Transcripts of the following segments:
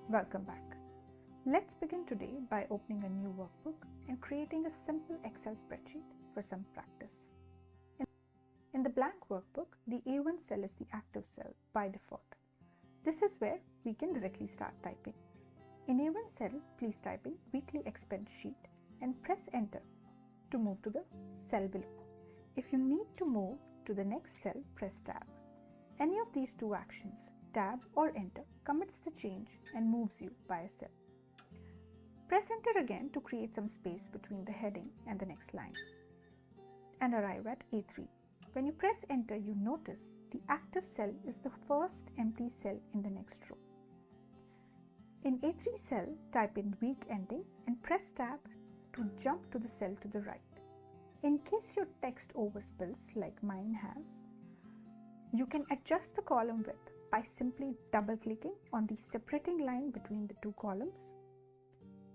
Welcome back. Let's begin today by opening a new workbook and creating a simple Excel spreadsheet for some practice. In the blank workbook, the A1 cell is the active cell by default. This is where we can directly start typing. In A1 cell, please type in weekly expense sheet and press enter to move to the cell below. If you need to move to the next cell, press tab. Any of these two actions, tab or enter, commits the change and moves you by a cell. Press enter again to create some space between the heading and the next line and arrive at A3. When you press enter, you notice the active cell is the first empty cell in the next row. In A3 cell, type in week ending and press tab to jump to the cell to the right. In case your text overspills like mine has, you can adjust the column width by simply double-clicking on the separating line between the two columns,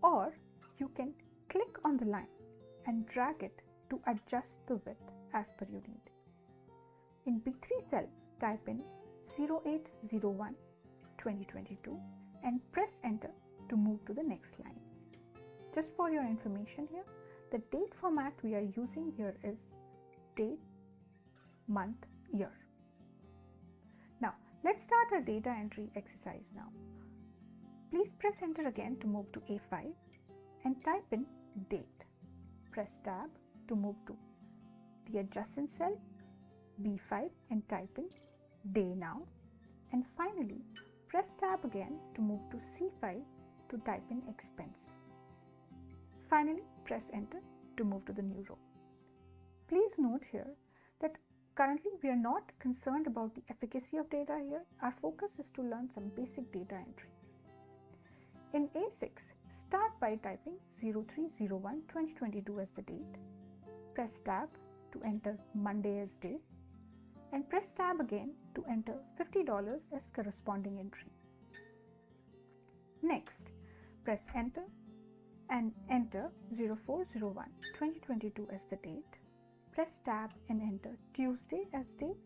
or you can click on the line and drag it to adjust the width as per your need. In B3 cell, type in 08/01/2022 and press enter to move to the next line. Just for your information here, the date format we are using here is date, month, year. Now, let's start our data entry exercise now. Please press enter again to move to A5 and type in date. Press tab to move to the adjacent cell B5 and type in day now. And finally, press tab again to move to C5 to type in expense. Finally, press enter to move to the new row. Please note here that currently we are not concerned about the efficacy of data here. Our focus is to learn some basic data entry. In A6, start by typing 03/01/2022 as the date. Press tab to enter Monday as date and press tab again to enter $50 as corresponding entry. Next, press enter and enter 04/01/2022 as the date. Press tab and enter Tuesday as date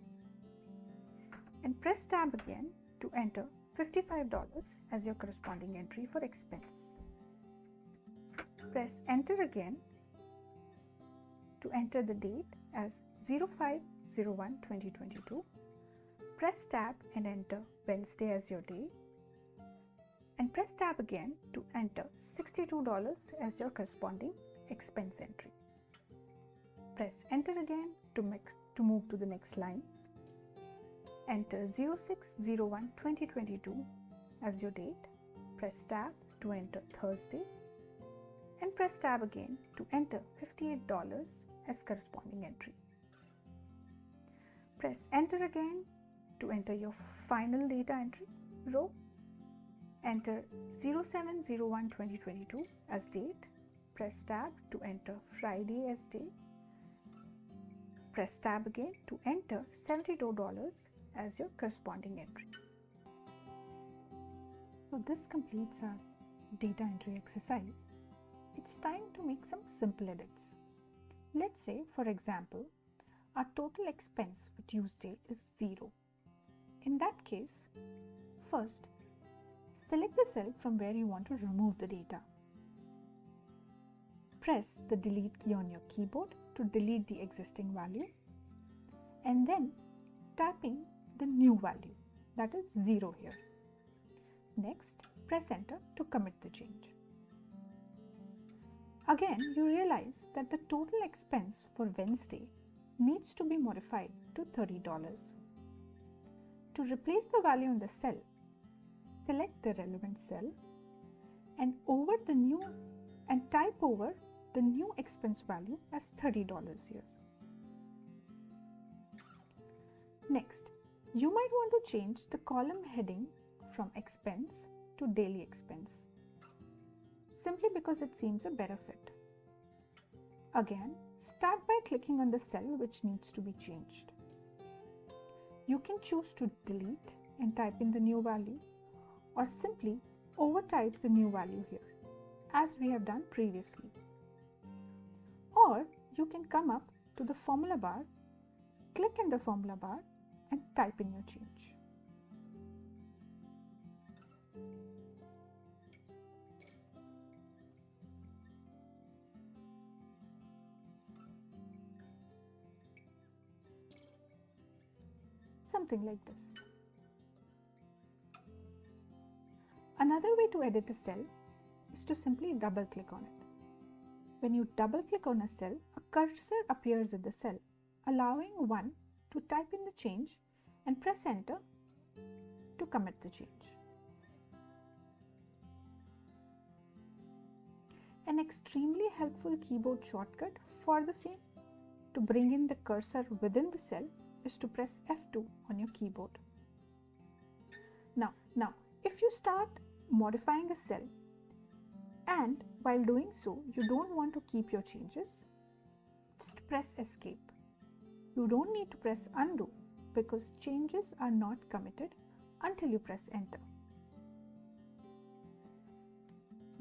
and press tab again to enter $55 as your corresponding entry for expense. Press enter again to enter the date as 05/01/2022. Press tab and enter Wednesday as your day and press tab again to enter $62 as your corresponding expense entry. Press enter again to move to the next line. Enter 06/01/2022 as your date. Press tab to enter Thursday and press tab again to enter $58 as corresponding entry. Press enter again to enter your final data entry row. Enter 07/01/2022 as date. Press tab to enter Friday as date. Press tab again to enter $72 as your corresponding entry. So this completes our data entry exercise. It's time to make some simple edits. Let's say, for example, our total expense for Tuesday is 0. In that case, first, select the cell from where you want to remove the data. Press the delete key on your keyboard to delete the existing value and then type in the new value, that is 0 here. Next, press enter to commit the change. Again, you realize that the total expense for Wednesday needs to be modified to $30. To replace the value in the cell, select the relevant cell and type over the new expense value as $30 here. Next, you might want to change the column heading from expense to daily expense, simply because it seems a better fit. Again, start by clicking on the cell which needs to be changed. You can choose to delete and type in the new value, or simply overtype the new value here, as we have done previously. Or you can come up to the formula bar, click in the formula bar and type in your change. something like this. Another way to edit a cell is to simply double-click on it. When you double-click on a cell, a cursor appears in the cell, allowing one to type in the change and press enter to commit the change. An extremely helpful keyboard shortcut for the same, to bring in the cursor within the cell, is to press F2 on your keyboard. Now, if you start modifying a cell and while doing so you don't want to keep your changes, just press escape. You don't need to press undo because changes are not committed until you press enter.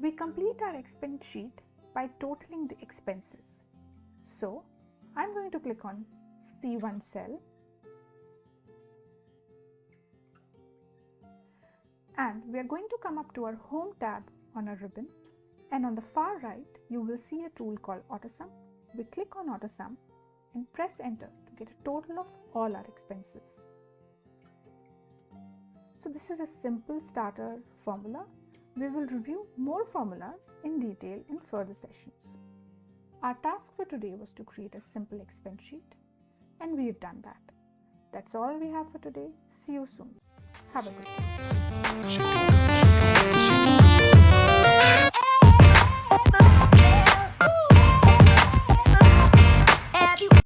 We complete our expense sheet by totaling the expenses. So I'm going to click on C1 cell and we are going to come up to our home tab on a ribbon, and on the far right you will see a tool called AutoSum. We click on AutoSum and press enter to get a total of all our expenses. So this is a simple starter formula. We will review more formulas in detail in further sessions. Our task for today was to create a simple expense sheet, and we've done that. That's all we have for today. See you soon. Have a good day.